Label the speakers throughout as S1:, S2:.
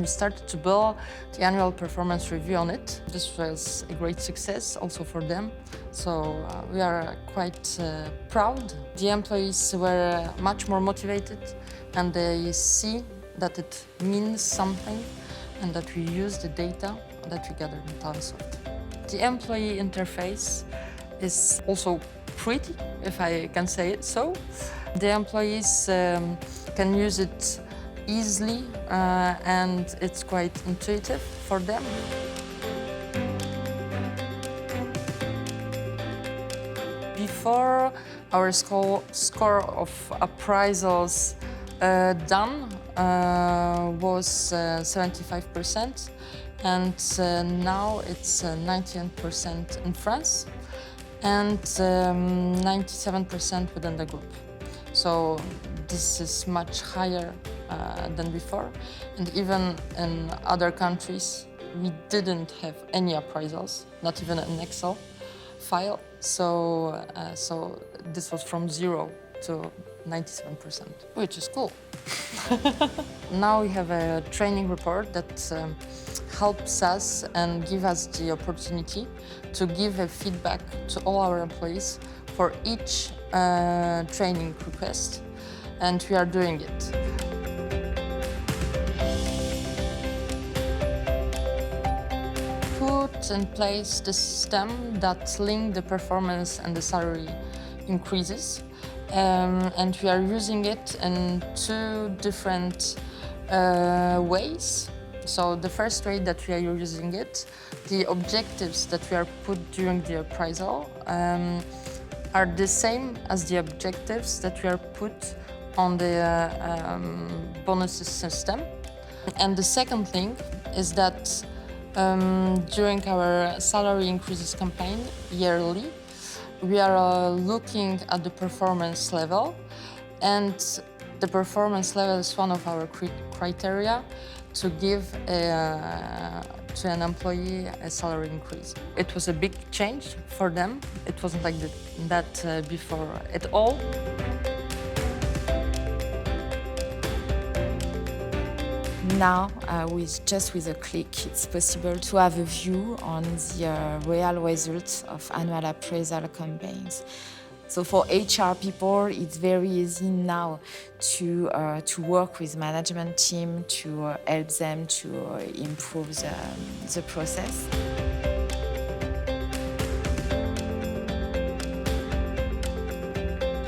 S1: we started to build the annual performance review on it. This was a great success also for them. So we are quite proud. The employees were much more motivated and they see that it means something and that we use the data that we gather in Talentsoft. The employee interface is also pretty, if I can say it so. The employees can use it easily and it's quite intuitive for them. Before, our score of appraisals done was 75%, and now it's 91% in France and 97% within the group. So this is much higher than before, and even in other countries we didn't have any appraisals, not even an Excel file. So this was from 0 to 97%, which is cool. Now we have a training report that helps us and give us the opportunity to give a feedback to all our employees for each training request, and we are doing it. Put in place the system that link the performance and the salary increases, and we are using it in 2 different ways. So the first way that we are using it, the objectives that we are put during the appraisal are the same as the objectives that we are put on the bonuses system. And the second thing is that during our salary increases campaign yearly, we are looking at the performance level, and the performance level is one of our criteria to give to an employee a salary increase. It was a big change for them. It wasn't like that before at all.
S2: Now, with a click, it's possible to have a view on the real results of annual appraisal campaigns. So for HR people, it's very easy now to work with management team to help them to improve the process.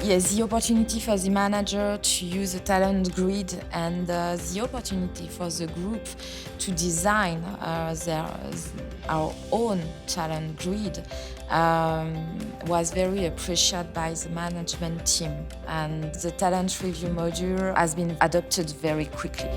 S2: Yes, the opportunity for the manager to use a talent grid and the opportunity for the group to design our own talent grid was very appreciated by the management team, and the talent review module has been adopted very quickly.